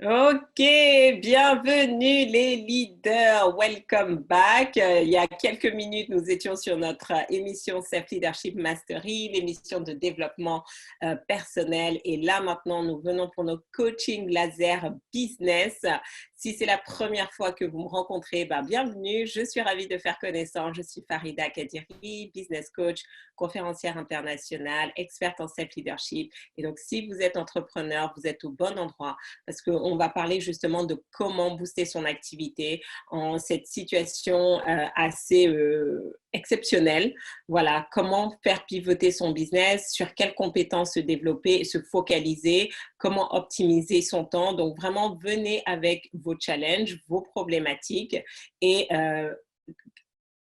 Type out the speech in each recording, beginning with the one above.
Ok, bienvenue les leaders, welcome back. Il y a quelques minutes, nous étions sur notre émission Self Leadership Mastery, l'émission de développement personnel. Et là, maintenant, nous venons pour nos coaching laser business. Si c'est la première fois que vous me rencontrez, bienvenue. Je suis ravie de faire connaissance. Je suis Farida Kadiri, business coach, conférencière internationale, experte en self leadership. Et donc, si vous êtes entrepreneur, vous êtes au bon endroit parce qu'on va parler justement de comment booster son activité en cette situation assez exceptionnelle. Voilà, comment faire pivoter son business, sur quelles compétences se développer, se focaliser, comment optimiser son temps. Donc, vraiment, venez avec vos challenges, vos problématiques et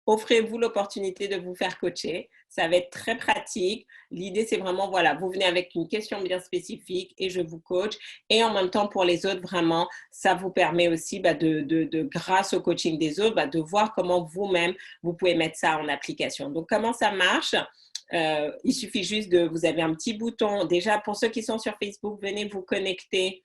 offrez-vous l'opportunité de vous faire coacher. Ça va être très pratique. L'idée, c'est vraiment, voilà, vous venez avec une question bien spécifique et je vous coach. Et en même temps, pour les autres, vraiment, ça vous permet aussi, grâce au coaching des autres, de voir comment vous-même, vous pouvez mettre ça en application. Donc, comment ça marche? Il suffit juste vous avez un petit bouton. Déjà, pour ceux qui sont sur Facebook, venez vous connecter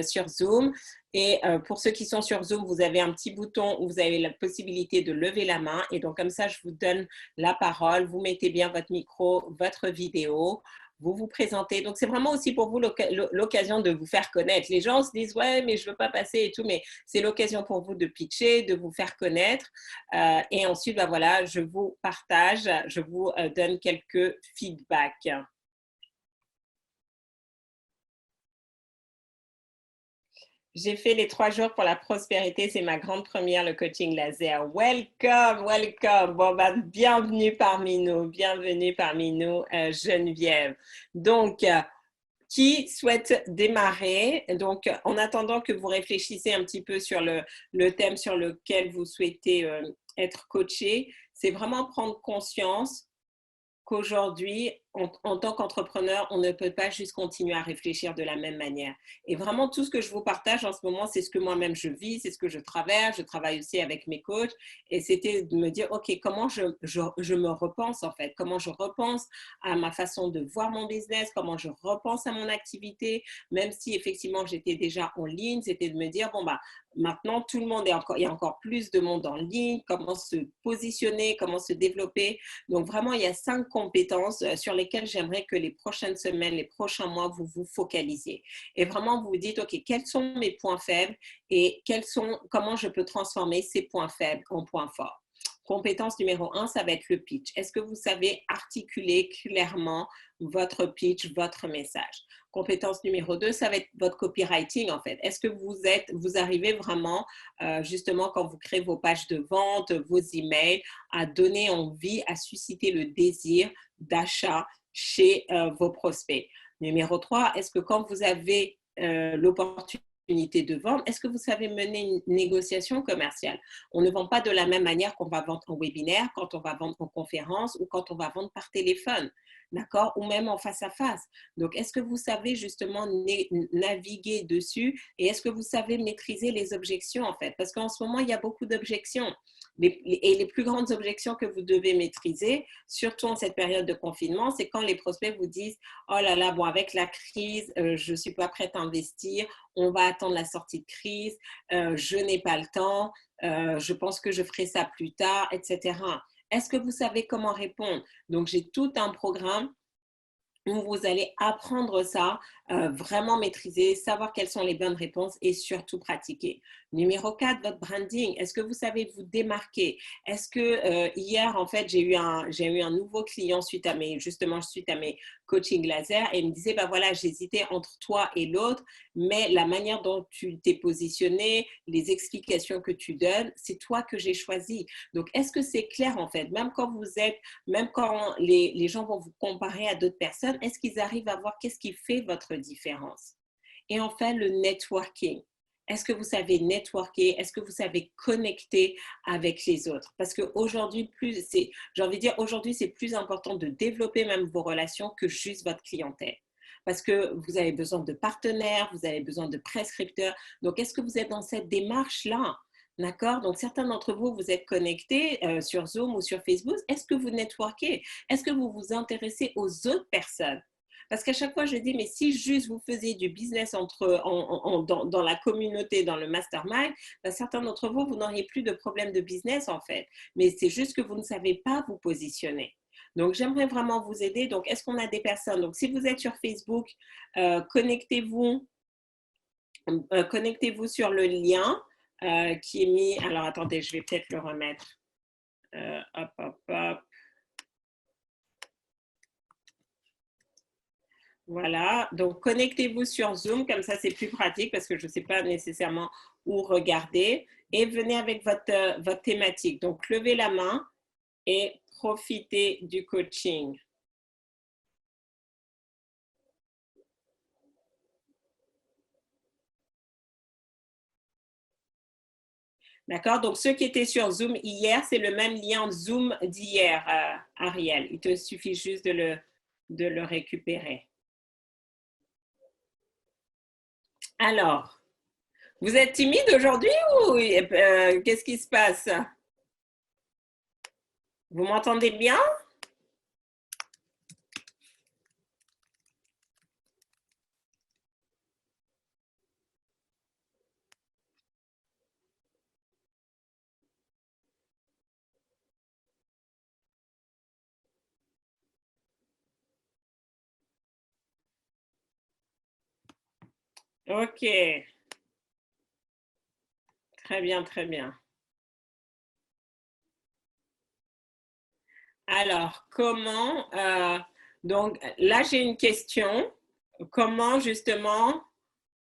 sur Zoom. Et pour ceux qui sont sur Zoom, vous avez un petit bouton où vous avez la possibilité de lever la main. Et donc, comme ça, je vous donne la parole. Vous mettez bien votre micro, votre vidéo. Vous vous présentez. Donc, c'est vraiment aussi pour vous l'occasion de vous faire connaître. Les gens se disent, ouais, mais je ne veux pas passer et tout. Mais c'est l'occasion pour vous de pitcher, de vous faire connaître. Et ensuite, voilà, je vous partage, je vous donne quelques feedbacks. J'ai fait les 3 jours pour la prospérité. C'est ma grande première, le coaching laser. Welcome, welcome. Bon, bienvenue parmi nous. Bienvenue parmi nous, Geneviève. Donc, qui souhaite démarrer? Donc, en attendant que vous réfléchissez un petit peu sur le thème sur lequel vous souhaitez être coaché, c'est vraiment prendre conscience qu'aujourd'hui, en tant qu'entrepreneur, on ne peut pas juste continuer à réfléchir de la même manière. Et vraiment, tout ce que je vous partage en ce moment, c'est ce que moi-même je vis, c'est ce que je traverse. Je travaille aussi avec mes coachs. Et c'était de me dire, OK, comment je me repense en fait? Comment je repense à ma façon de voir mon business? Comment je repense à mon activité? Même si effectivement, j'étais déjà en ligne, c'était de me dire, maintenant, tout le monde il y a encore plus de monde en ligne. Comment se positionner? Comment se développer? Donc, vraiment, il y a 5 compétences sur lesquelles j'aimerais que les prochaines semaines, les prochains mois, vous vous focalisiez. Et vraiment, vous vous dites, OK, quels sont mes points faibles et comment je peux transformer ces points faibles en points forts. Compétence numéro 1, ça va être le pitch. Est-ce que vous savez articuler clairement votre pitch, votre message? Compétence numéro 2, ça va être votre copywriting en fait. Est-ce que vous arrivez vraiment, justement, quand vous créez vos pages de vente, vos emails, à donner envie, à susciter le désir d'achat chez vos prospects? Numéro 3, est-ce que quand vous avez l'opportunité de vendre, est-ce que vous savez mener une négociation commerciale? On ne vend pas de la même manière qu'on va vendre en webinaire, quand on va vendre en conférence ou quand on va vendre par téléphone, d'accord? Ou même en face à face. Donc, est-ce que vous savez justement naviguer dessus et est-ce que vous savez maîtriser les objections en fait? Parce qu'en ce moment, il y a beaucoup d'objections. Et les plus grandes objections que vous devez maîtriser, surtout en cette période de confinement, c'est quand les prospects vous disent « Oh là là, avec la crise, je ne suis pas prête à investir, on va attendre la sortie de crise, je n'ai pas le temps, je pense que je ferai ça plus tard, etc. » Est-ce que vous savez comment répondre? Donc, j'ai tout un programme où vous allez apprendre ça, vraiment maîtriser, savoir quelles sont les bonnes réponses et surtout pratiquer. Numéro 4, votre branding. Est-ce que vous savez vous démarquer? Est-ce que hier, en fait, j'ai eu un nouveau client suite à mes coaching laser et il me disait, voilà, j'hésitais entre toi et l'autre, mais la manière dont tu t'es positionné, les explications que tu donnes, c'est toi que j'ai choisi. Donc, est-ce que c'est clair, en fait? Même quand les gens vont vous comparer à d'autres personnes, est-ce qu'ils arrivent à voir qu'est-ce qui fait votre différence? Et enfin, le networking. Est-ce que vous savez networker? Est-ce que vous savez connecter avec les autres? Parce qu'aujourd'hui, j'ai envie de dire, aujourd'hui, c'est plus important de développer même vos relations que juste votre clientèle. Parce que vous avez besoin de partenaires, vous avez besoin de prescripteurs. Donc, est-ce que vous êtes dans cette démarche-là? D'accord? Donc, certains d'entre vous, vous êtes connectés sur Zoom ou sur Facebook. Est-ce que vous networkez? Est-ce que vous vous intéressez aux autres personnes? Parce qu'à chaque fois, je dis, mais si juste vous faisiez du business dans la communauté, dans le mastermind, ben, certains d'entre vous, vous n'auriez plus de problème de business en fait. Mais c'est juste que vous ne savez pas vous positionner. Donc, j'aimerais vraiment vous aider. Donc, est-ce qu'on a des personnes? Donc, si vous êtes sur Facebook, connectez-vous sur le lien qui est mis. Alors, attendez, je vais peut-être le remettre. Hop, hop, hop. Voilà, donc connectez-vous sur Zoom, comme ça c'est plus pratique parce que je ne sais pas nécessairement où regarder. Et venez avec votre thématique. Donc, levez la main et profitez du coaching. D'accord? Donc, ceux qui étaient sur Zoom hier, c'est le même lien Zoom d'hier, Ariel. Il te suffit juste de le récupérer. Alors, vous êtes timide aujourd'hui ou qu'est-ce qui se passe? Vous m'entendez bien? Ok. Très bien, très bien. Alors, donc là j'ai une question. Comment justement,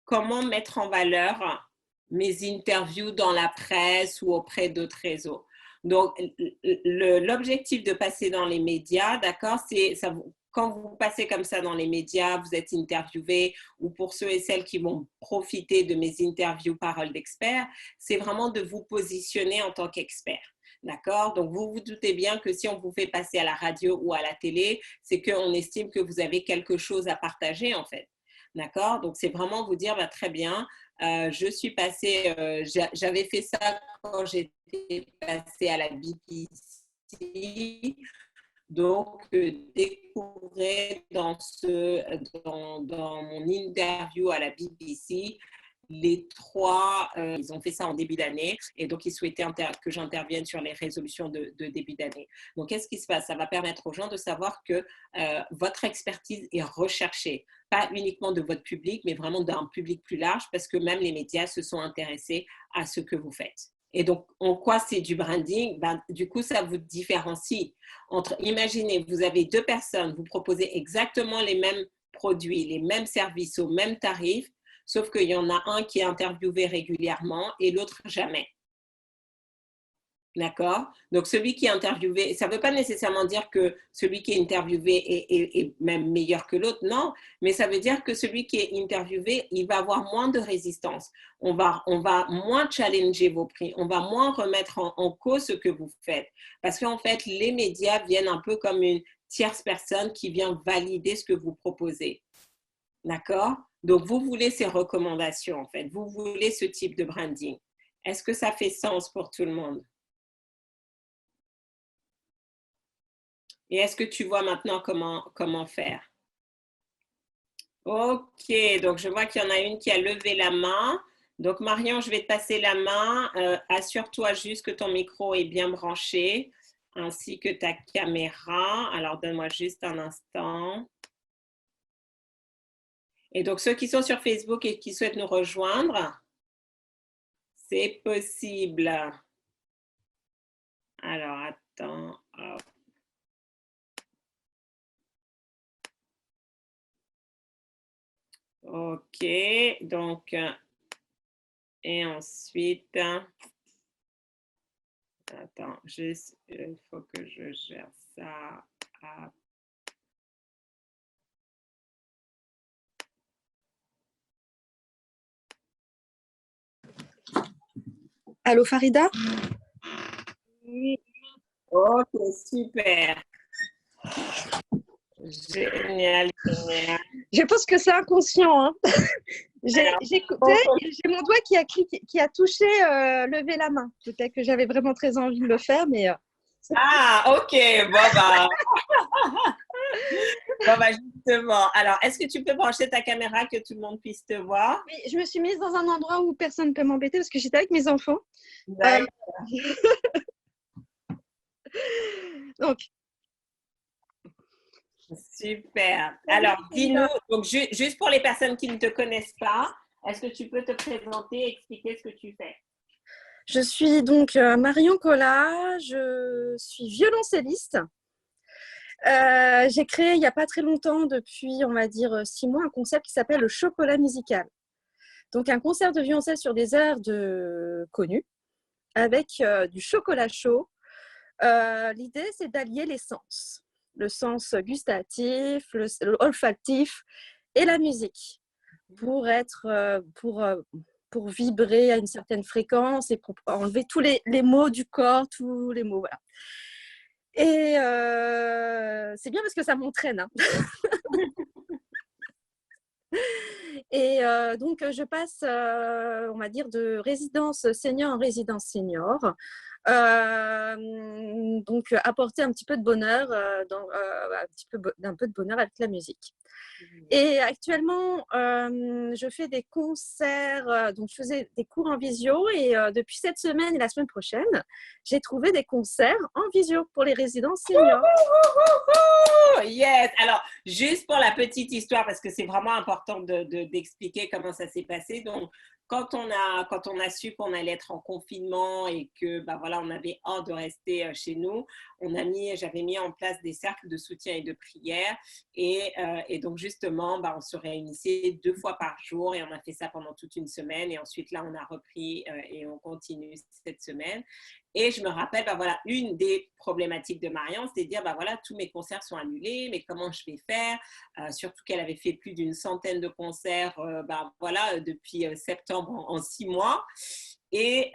comment mettre en valeur mes interviews dans la presse ou auprès d'autres réseaux? Donc, l'objectif de passer dans les médias, d'accord, c'est ça. Quand vous passez comme ça dans les médias, vous êtes interviewé, ou pour ceux et celles qui vont profiter de mes interviews paroles d'experts, c'est vraiment de vous positionner en tant qu'expert. D'accord? Donc, vous vous doutez bien que si on vous fait passer à la radio ou à la télé, c'est qu'on estime que vous avez quelque chose à partager, en fait. D'accord? Donc, c'est vraiment vous dire, bah, très bien, je suis passée, j'avais fait ça quand j'étais passée à la BBC. Donc, découvrez dans mon interview à la BBC, les trois, ils ont fait ça en début d'année et donc ils souhaitaient que j'intervienne sur les résolutions de début d'année. Donc, qu'est-ce qui se passe? Ça va permettre aux gens de savoir que votre expertise est recherchée, pas uniquement de votre public, mais vraiment d'un public plus large parce que même les médias se sont intéressés à ce que vous faites. Et donc, en quoi c'est du branding? Ben, du coup, ça vous différencie. Imaginez, vous avez deux personnes, vous proposez exactement les mêmes produits, les mêmes services au même tarif, sauf qu'il y en a un qui est interviewé régulièrement et l'autre jamais. D'accord? Donc, celui qui est interviewé, ça ne veut pas nécessairement dire que celui qui est interviewé est même meilleur que l'autre, non, mais ça veut dire que celui qui est interviewé, il va avoir moins de résistance. On va moins challenger vos prix, on va moins remettre en cause ce que vous faites. Parce qu'en fait, les médias viennent un peu comme une tierce personne qui vient valider ce que vous proposez. D'accord? Donc, vous voulez ces recommandations, en fait. Vous voulez ce type de branding. Est-ce que ça fait sens pour tout le monde? Et est-ce que tu vois maintenant comment faire? Ok, donc je vois qu'il y en a une qui a levé la main. Donc Marion, je vais te passer la main. Assure-toi juste que ton micro est bien branché, ainsi que ta caméra. Alors donne-moi juste un instant. Et donc ceux qui sont sur Facebook et qui souhaitent nous rejoindre, c'est possible. Alors attends. Hop. Ok, donc, et ensuite, attends, juste, il faut que je gère ça. Allô Farida? Oui. Ok, super. Génial, génial. Je pense que c'est inconscient. Hein. J'écoutais et j'ai mon doigt qui a touché lever la main. Peut-être que j'avais vraiment très envie de le faire, mais Ah, ok, bon bah, bon bah justement. Alors, est-ce que tu peux brancher ta caméra que tout le monde puisse te voir? Mais je me suis mise dans un endroit où personne ne peut m'embêter parce que j'étais avec mes enfants. Euh, D'accord. donc, Super. Alors, dis-nous, donc juste pour les personnes qui ne te connaissent pas, est-ce que tu peux te présenter et expliquer ce que tu fais? je suis donc Marion Collat, je suis violoncelliste. J'ai créé il n'y a pas très longtemps, depuis on va dire 6 mois, un concept qui s'appelle le chocolat musical. Donc un concert de violoncelle sur des airs connus avec du chocolat chaud. L'idée, c'est d'allier les sens, le sens gustatif, le olfactif et la musique pour vibrer à une certaine fréquence et pour enlever tous les mots du corps, tous les mots, voilà. Et c'est bien parce que ça m'entraîne. Hein. Et donc, je passe, on va dire, de résidence senior en résidence senior. Donc, apporter un petit peu de bonheur, un peu de bonheur avec la musique. Et actuellement, je fais des concerts, donc je faisais des cours en visio et depuis cette semaine et la semaine prochaine, j'ai trouvé des concerts en visio pour les résidents seniors. Yes! Alors, juste pour la petite histoire, parce que c'est vraiment important d'expliquer comment ça s'est passé. Donc, quand on a su qu'on allait être en confinement et que, bah voilà, on avait hâte de rester chez nous, j'avais mis en place des cercles de soutien et de prière. Et donc, justement, bah, on se réunissait 2 fois par jour et on a fait ça pendant toute une semaine. Et ensuite, là, on a repris et on continue cette semaine. Et je me rappelle, bah voilà, une des problématiques de Marianne, c'était de dire, bah voilà, tous mes concerts sont annulés, mais comment je vais faire? Surtout qu'elle avait fait plus d'une centaine de concerts, bah voilà, depuis septembre en 6 mois. Et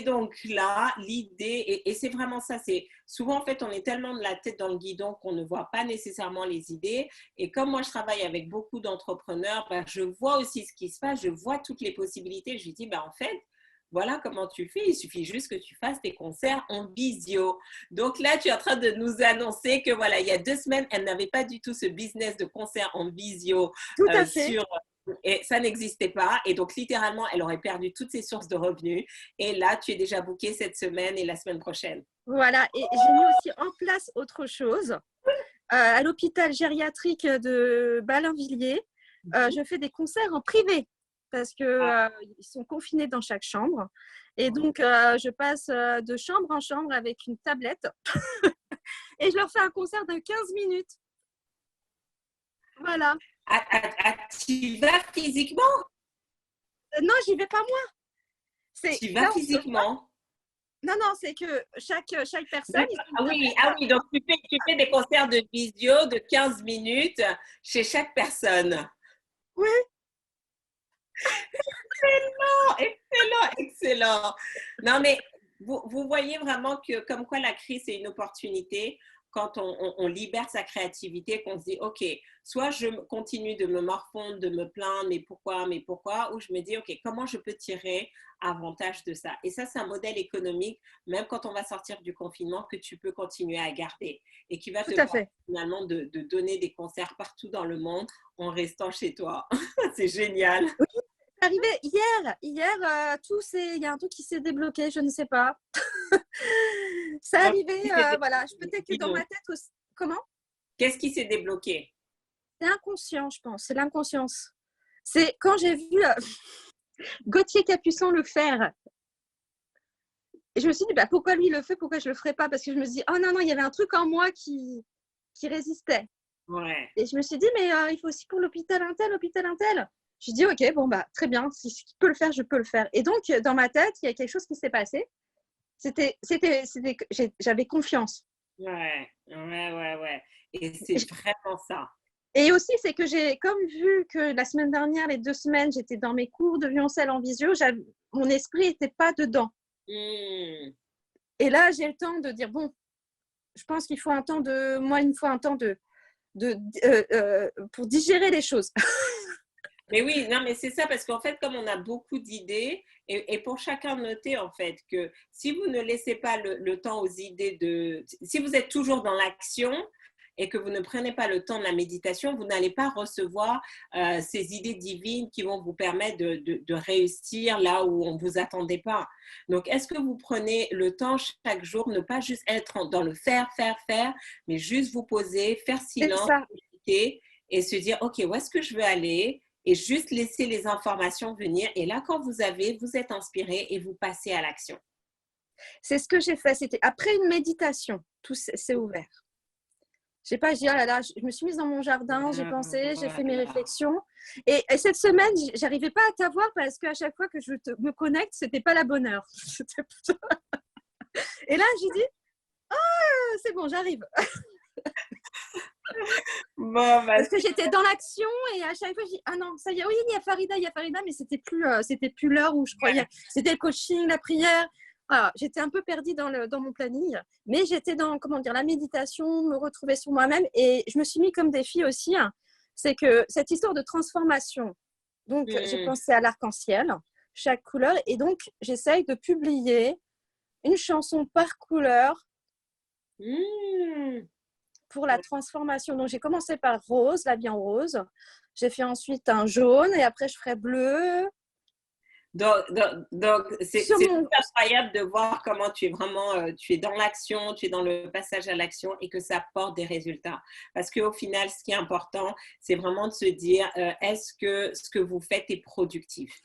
donc là, l'idée, et c'est vraiment ça, c'est souvent en fait, on est tellement de la tête dans le guidon qu'on ne voit pas nécessairement les idées. Et comme moi, je travaille avec beaucoup d'entrepreneurs, bah, je vois aussi ce qui se passe, je vois toutes les possibilités. Je lui dis, bah en fait, voilà comment tu fais. Il suffit juste que tu fasses tes concerts en visio. Donc là, tu es en train de nous annoncer que voilà, il y a 2 semaines, elle n'avait pas du tout ce business de concert en visio Tout à fait. et ça n'existait pas. Et donc, littéralement, elle aurait perdu toutes ses sources de revenus. Et là, tu es déjà booké cette semaine et la semaine prochaine. Voilà, et j'ai mis aussi en place autre chose. À l'hôpital gériatrique de Ballainvilliers, je fais des concerts en privé parce qu'ils sont confinés dans chaque chambre. Et donc, je passe de chambre en chambre avec une tablette et je leur fais un concert de 15 minutes. Voilà. Tu vas physiquement? Non, j'y vais pas moi. Tu vas physiquement? Non, non, c'est que chaque personne. Ah oui, donc tu fais des concerts de visio de 15 minutes chez chaque personne. Oui. Excellent, excellent, excellent. Non, mais vous voyez vraiment que comme quoi la crise, c'est une opportunité quand on libère sa créativité, qu'on se dit, OK, soit je continue de me morfondre, de me plaindre, mais pourquoi, ou je me dis, OK, comment je peux tirer avantage de ça? Et ça, c'est un modèle économique, même quand on va sortir du confinement, que tu peux continuer à garder et qui va te permettre finalement de donner des concerts partout dans le monde en restant chez toi. C'est génial. Oui, c'est arrivé hier. Hier, il y a un truc qui s'est débloqué, je ne sais pas. C'est arrivé, voilà. Peut-être que dans ma tête aussi. Comment? Qu'est-ce qui s'est débloqué? C'est inconscient, je pense. C'est l'inconscience. C'est quand j'ai vu Gauthier Capuçon le faire. Et je me suis dit, bah, pourquoi lui le fait, pourquoi je le ferais pas? Parce que je me suis dit, oh non, non, il y avait un truc en moi qui résistait. Ouais. Et je me suis dit, mais il faut aussi pour l'hôpital un tel, l'hôpital un tel. Je dis, ok, bon, bah, très bien. Si je peux le faire, je peux le faire. Et donc, dans ma tête, il y a quelque chose qui s'est passé. J'avais confiance. Ouais. Et c'est vraiment ça. Et aussi, c'est que j'ai comme vu que la semaine dernière, les 2 semaines, j'étais dans mes cours de violoncelle en visio, mon esprit n'était pas dedans. Et là, j'ai le temps de dire, bon, je pense qu'il faut un temps pour digérer les choses. Mais oui, non, mais c'est ça, parce qu'en fait, comme on a beaucoup d'idées, et pour chacun noter, en fait, que si vous ne laissez pas le temps aux idées si vous êtes toujours dans l'action et que vous ne prenez pas le temps de la méditation, vous n'allez pas recevoir ces idées divines qui vont vous permettre de réussir là où on ne vous attendait pas. Donc, est-ce que vous prenez le temps chaque jour, ne pas juste être dans le faire, faire, faire, mais juste vous poser, faire C'est silence, ça. méditer et se dire, OK, où est-ce que je veux aller? Et juste laisser les informations venir. Et là, quand vous êtes inspiré et vous passez à l'action. C'est ce que j'ai fait. C'était après une méditation. Tout s'est ouvert. Je sais pas, je dis, oh là là, je me suis mise dans mon jardin, j'ai pensé, j'ai fait mes réflexions. Et cette semaine, j'arrivais pas à t'avoir parce qu'à chaque fois que je me connecte, c'était pas la bonne heure. Et là, j'ai dit, ah, c'est bon, j'arrive. Bon, parce que j'étais dans l'action et à chaque fois, je dis, ah non, ça y est, oui, il y a Farida, mais c'était plus l'heure où je croyais. C'était le coaching, la prière. Alors, j'étais un peu perdue dans mon planning, mais j'étais dans, la méditation, me retrouver sur moi-même et je me suis mis comme défi aussi, hein, c'est que cette histoire de transformation. Donc, j'ai pensé à l'arc-en-ciel, chaque couleur, et donc, j'essaye de publier une chanson par couleur pour la transformation. Donc, j'ai commencé par rose, la vie en rose. J'ai fait ensuite un jaune et après, je ferai bleu. Donc c'est incroyable de voir comment tu es vraiment, tu es dans l'action, tu es dans le passage à l'action et que ça porte des résultats. Parce qu'au final, ce qui est important, c'est vraiment de se dire, est-ce que ce que vous faites est productif?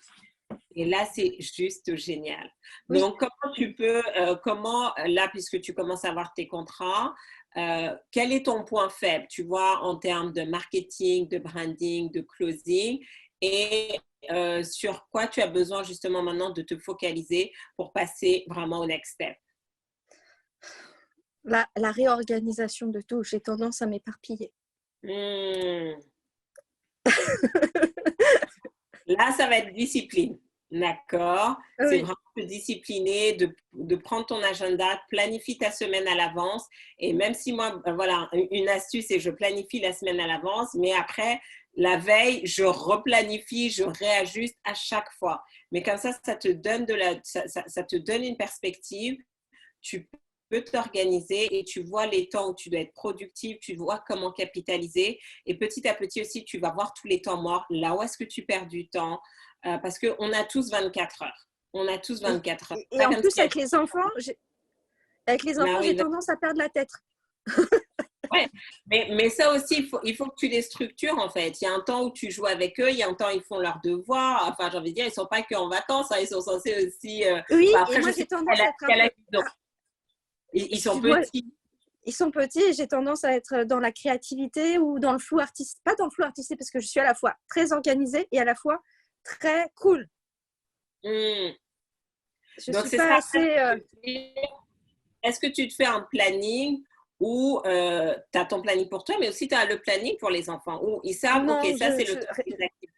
Et là, c'est juste génial. Oui. Donc, comment tu peux, là, puisque tu commences à avoir tes contrats, quel est ton point faible, tu vois, en termes de marketing, de branding, de closing, et sur quoi tu as besoin justement maintenant de te focaliser pour passer vraiment au next step? La réorganisation de tout. J'ai tendance à m'éparpiller. Là, ça va être discipline. D'accord? Oui. C'est vraiment te discipliner, de prendre ton agenda, planifie ta semaine à l'avance. Et même si moi, voilà, une astuce, c'est que je planifie la semaine à l'avance, mais après, la veille, je replanifie, je réajuste à chaque fois. Mais comme ça te donne ça te donne une perspective. Tu peux t'organiser et tu vois les temps où tu dois être productif, tu vois comment capitaliser. Et petit à petit aussi, tu vas voir tous les temps morts, là où est-ce que tu perds du temps, parce qu'on a tous 24 heures. On a tous 24 heures. Et en plus, avec les enfants, j'ai tendance à perdre la tête. Ouais, mais ça aussi, il faut que tu les structures en fait. Il y a un temps où tu joues avec eux, il y a un temps où ils font leurs devoirs. Enfin, j'ai envie de dire, ils ne sont pas qu'en vacances, hein, ils sont censés aussi. Oui, après, et moi j'ai tendance à être. Ils sont petits. Ils sont petits et j'ai tendance à être dans la créativité ou dans le flou artistique. Pas dans le flou artistique parce que je suis à la fois très organisée et à la fois très cool. Je Donc, suis pas assez. Est-ce que tu te fais un planning où tu as ton planning pour toi, mais aussi tu as le planning pour les enfants, où ils savent, non, OK, ça c'est le temps des activités.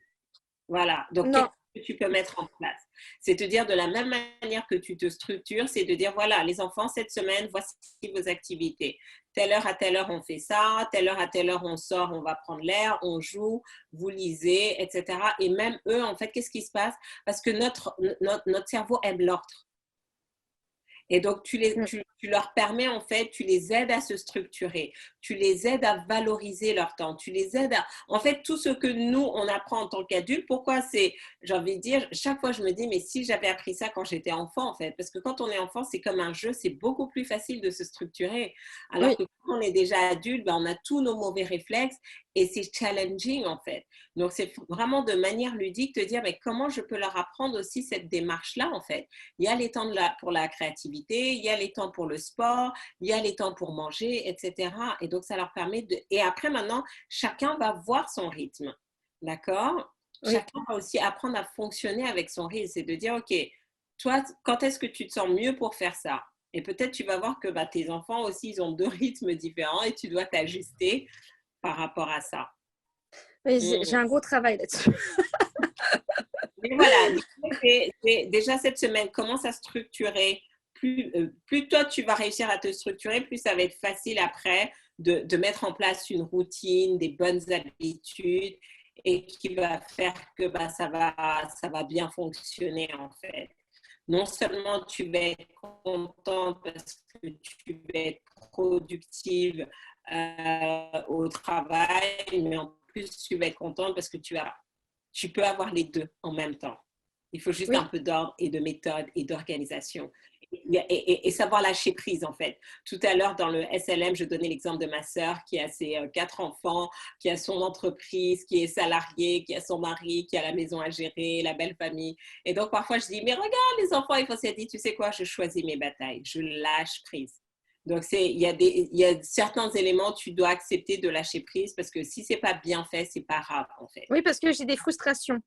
Voilà, donc qu'est-ce que tu peux mettre en place? C'est te dire de la même manière que tu te structures, c'est de dire, voilà, les enfants, cette semaine, voici vos activités. Telle heure à telle heure, on fait ça. Telle heure à telle heure, on sort, on va prendre l'air, on joue, vous lisez, etc. Et même eux, en fait, qu'est-ce qui se passe? Parce que notre cerveau aime l'ordre. Et donc, tu leur permets, en fait, tu les aides à se structurer, tu les aides à valoriser leur temps, tu les aides à… En fait, tout ce que nous, on apprend en tant qu'adultes, pourquoi c'est… J'ai envie de dire, chaque fois, je me dis, mais si j'avais appris ça quand j'étais enfant, en fait, parce que quand on est enfant, c'est comme un jeu, c'est beaucoup plus facile de se structurer. Alors que quand on est déjà adulte, ben, on a tous nos mauvais réflexes et c'est challenging, en fait. Donc, c'est vraiment de manière ludique de dire, mais comment je peux leur apprendre aussi cette démarche-là, en fait. Il y a les temps pour la créativité, il y a les temps pour le sport, il y a les temps pour manger, etc. Et donc, ça leur permet de… Et après, maintenant, chacun va voir son rythme. D'accord? Chacun va aussi apprendre à fonctionner avec son rythme. C'est de dire, OK, toi, quand est-ce que tu te sens mieux pour faire ça? Et peut-être tu vas voir que tes enfants aussi, ils ont deux rythmes différents et tu dois t'ajuster par rapport à ça. Mais j'ai un gros travail là-dessus. Mais voilà, déjà cette semaine, commence à structurer. Plus toi, tu vas réussir à te structurer, plus ça va être facile après de mettre en place une routine, des bonnes habitudes et qui va faire que ça va bien fonctionner en fait. Non seulement tu vas être contente parce que tu vas être productive au travail, mais en plus tu vas être contente parce que tu peux avoir les deux en même temps. Il faut juste un Oui. peu d'ordre et de méthode et d'organisation. Et savoir lâcher prise, en fait. Tout à l'heure, dans le SLM, je donnais l'exemple de ma sœur qui a ses 4 enfants, qui a son entreprise, qui est salariée, qui a son mari, qui a la maison à gérer, la belle famille. Et donc, parfois, je dis, mais regarde les enfants, il faut se dire, tu sais quoi, je choisis mes batailles, je lâche prise. Donc, il y a certains éléments, tu dois accepter de lâcher prise parce que si ce n'est pas bien fait, ce n'est pas grave, en fait. Oui, parce que j'ai des frustrations.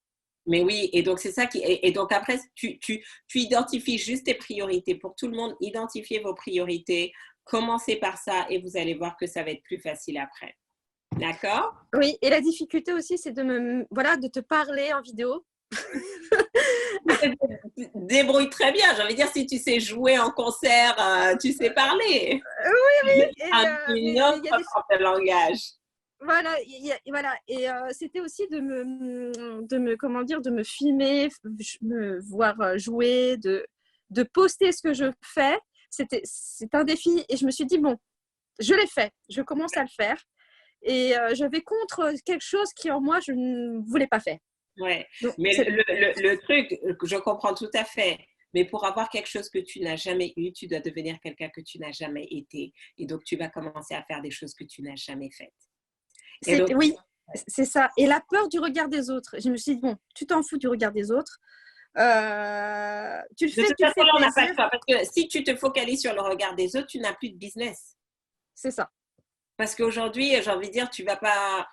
Mais oui, et donc c'est ça et donc après, tu identifies juste tes priorités. Pour tout le monde, identifiez vos priorités, commencez par ça et vous allez voir que ça va être plus facile après. D'accord? Oui, et la difficulté aussi, c'est de te parler en vidéo. Débrouille très bien. J'ai envie de dire, si tu sais jouer en concert, tu sais parler. Oui. Un autre langage. Voilà, voilà. Et c'était aussi comment dire, de me filmer, me voir jouer, de poster ce que je fais. C'est un défi. Et je me suis dit, bon, je l'ai fait, je commence à le faire. Et je vais contre quelque chose qui en moi, je ne voulais pas faire. Ouais, donc, mais le truc, je comprends tout à fait. Mais pour avoir quelque chose que tu n'as jamais eu, tu dois devenir quelqu'un que tu n'as jamais été. Et donc, tu vas commencer à faire des choses que tu n'as jamais faites. Donc, oui, c'est ça. Et la peur du regard des autres. Je me suis dit, bon, tu t'en fous du regard des autres. Tu le fais, tu le fais on n'a pas le choix. Parce que si tu te focalises sur le regard des autres, tu n'as plus de business. C'est ça. Parce qu'aujourd'hui, j'ai envie de dire, tu ne vas pas…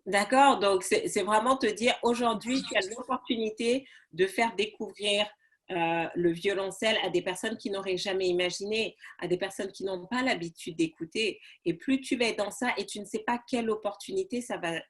D'accord? Donc, c'est vraiment te dire, aujourd'hui, tu as l'opportunité de faire découvrir le violoncelle à des personnes qui n'auraient jamais imaginé, à des personnes qui n'ont pas l'habitude d'écouter. Et plus tu vas être dans ça et tu ne sais pas quelle opportunité ça va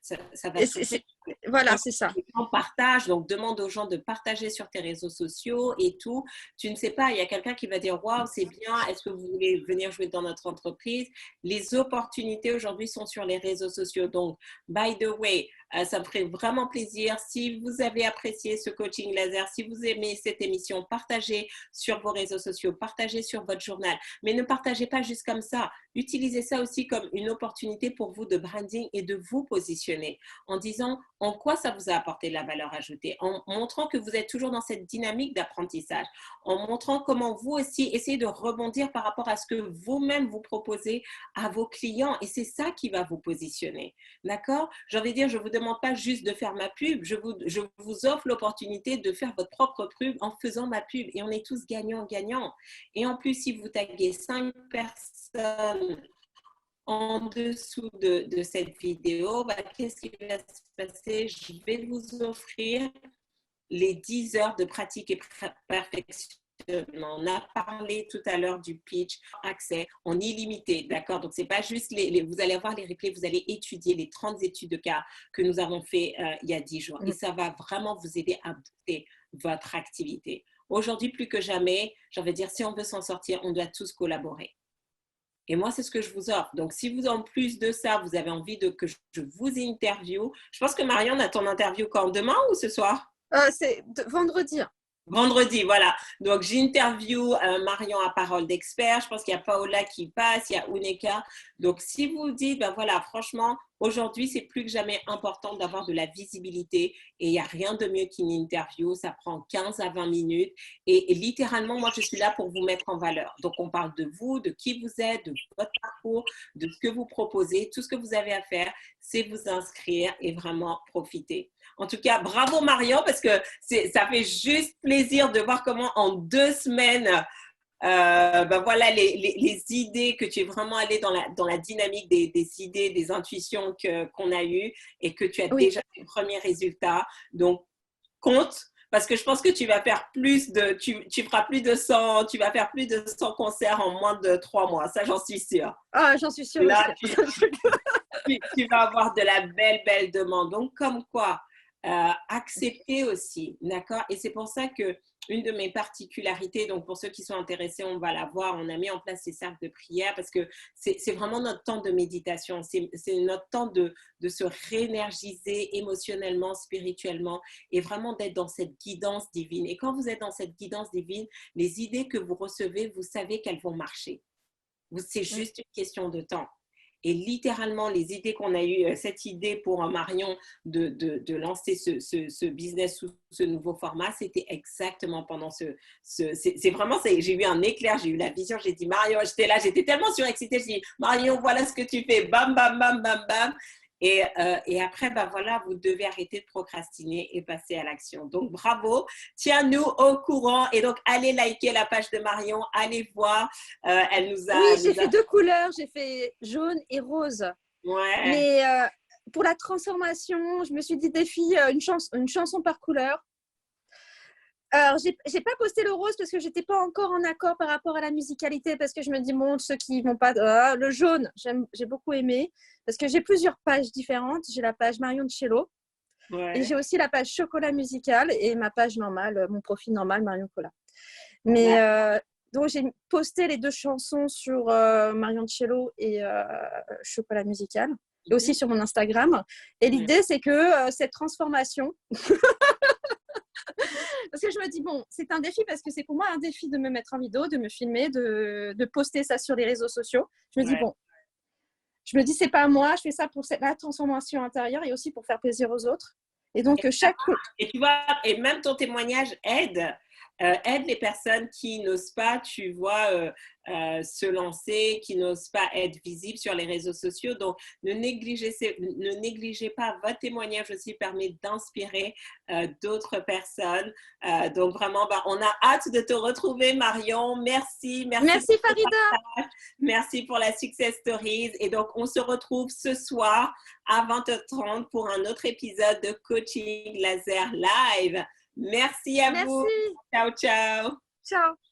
Voilà, c'est ça. On partage, donc demande aux gens de partager sur tes réseaux sociaux et tout. Tu ne sais pas, il y a quelqu'un qui va dire, waouh, c'est bien, est-ce que vous voulez venir jouer dans notre entreprise? Les opportunités aujourd'hui sont sur les réseaux sociaux. Donc, by the way, ça me ferait vraiment plaisir. Si vous avez apprécié ce coaching laser, si vous aimez cette émission, partagez sur vos réseaux sociaux, partagez sur votre journal. Mais ne partagez pas juste comme ça. Utilisez ça aussi comme une opportunité pour vous de branding et de vous positionner en disant en quoi ça vous a apporté de la valeur ajoutée, en montrant que vous êtes toujours dans cette dynamique d'apprentissage, en montrant comment vous aussi essayez de rebondir par rapport à ce que vous-même vous proposez à vos clients. Et c'est ça qui va vous positionner. D'accord? J'ai envie de dire, je ne vous demande pas juste de faire ma pub, je vous offre l'opportunité de faire votre propre pub en faisant ma pub. Et on est tous gagnants-gagnants. Et en plus, si vous taguez 5 personnes en dessous de cette vidéo, qu'est-ce qui va se passer? Je vais vous offrir les 10 heures de pratique et perfection. On a parlé tout à l'heure du pitch, accès en illimité, d'accord? Donc, c'est pas juste vous allez avoir les replays, vous allez étudier les 30 études de cas que nous avons fait il y a 10 jours. Et ça va vraiment vous aider à booster votre activité. Aujourd'hui, plus que jamais, j'ai envie de dire, si on veut s'en sortir, on doit tous collaborer. Et moi, c'est ce que je vous offre. Donc, si vous, en plus de ça, vous avez envie que je vous interviewe, je pense que Marion, on a ton interview quand? Demain ou ce soir? C'est vendredi. Vendredi, voilà. Donc, j'interview Marion à Parole d'Expert. Je pense qu'il y a Paola qui passe, il y a Uneka. Donc, si vous dites, voilà, franchement, aujourd'hui, c'est plus que jamais important d'avoir de la visibilité et il n'y a rien de mieux qu'une interview. Ça prend 15 à 20 minutes et littéralement, moi, je suis là pour vous mettre en valeur. Donc, on parle de vous, de qui vous êtes, de votre parcours, de ce que vous proposez. Tout ce que vous avez à faire, c'est vous inscrire et vraiment profiter. En tout cas, bravo Marion, parce que ça fait juste plaisir de voir comment en 2 semaines, voilà les idées que tu es vraiment allé dans la dynamique des idées, des intuitions qu'on a eues et que tu as déjà les premiers résultats. Donc, compte, parce que je pense que tu vas faire tu feras plus de 100, tu vas faire plus de 100 concerts en moins de 3 mois. Ça, j'en suis sûre. Ah, j'en suis sûre. Là, tu vas avoir de la belle demande. Donc, comme quoi, accepter aussi, d'accord? Et c'est pour ça que une de mes particularités, donc pour ceux qui sont intéressés, on va la voir, on a mis en place ces cercles de prière parce que c'est vraiment notre temps de méditation, c'est notre temps de se réénergiser émotionnellement, spirituellement et vraiment d'être dans cette guidance divine. Et quand vous êtes dans cette guidance divine, les idées que vous recevez, vous savez qu'elles vont marcher. C'est juste une question de temps. Et littéralement, les idées qu'on a eues, cette idée pour Marion de lancer ce business sous ce nouveau format, c'était exactement pendant c'est vraiment, j'ai eu un éclair, j'ai eu la vision, j'ai dit Marion, j'étais là, j'étais tellement surexcitée, j'ai dit Marion, voilà ce que tu fais, bam, bam, bam, bam, bam. Et après, ben voilà, vous devez arrêter de procrastiner et passer à l'action. Donc, bravo, tiens-nous au courant. Et donc, allez liker la page de Marion, allez voir. Elle nous a... Oui, j'ai fait 2 couleurs, j'ai fait jaune et rose. Ouais. Mais pour la transformation, je me suis dit défi, une chanson par couleur. Alors, j'ai pas posté le rose parce que j'étais pas encore en accord par rapport à la musicalité, parce que je me dis, bon, ceux qui vont pas... le jaune, j'ai beaucoup aimé, parce que j'ai plusieurs pages différentes. J'ai la page Marion Cello, et j'ai aussi la page Chocolat Musical, et ma page normale, mon profil normal, Marion Cola. Mais donc, j'ai posté les 2 chansons sur Marion Cello et Chocolat Musical, et aussi sur mon Instagram. Et l'idée, c'est que cette transformation... Parce que je me dis, bon, c'est un défi parce que c'est pour moi un défi de me mettre en vidéo, de me filmer, de poster ça sur les réseaux sociaux. Je me dis, bon, c'est pas moi, je fais ça pour la transformation intérieure et aussi pour faire plaisir aux autres. Et donc, Et tu vois, et même ton témoignage aide les personnes qui n'osent pas, tu vois, se lancer, qui n'osent pas être visibles sur les réseaux sociaux. Donc, ne négligez pas. Votre témoignage aussi permet d'inspirer d'autres personnes. Donc, vraiment, on a hâte de te retrouver, Marion. Merci. Merci Farida. Merci pour la Success Stories. Et donc, on se retrouve ce soir à 20h30 pour un autre épisode de Coaching Laser Live. Merci à vous. Ciao, ciao. Ciao.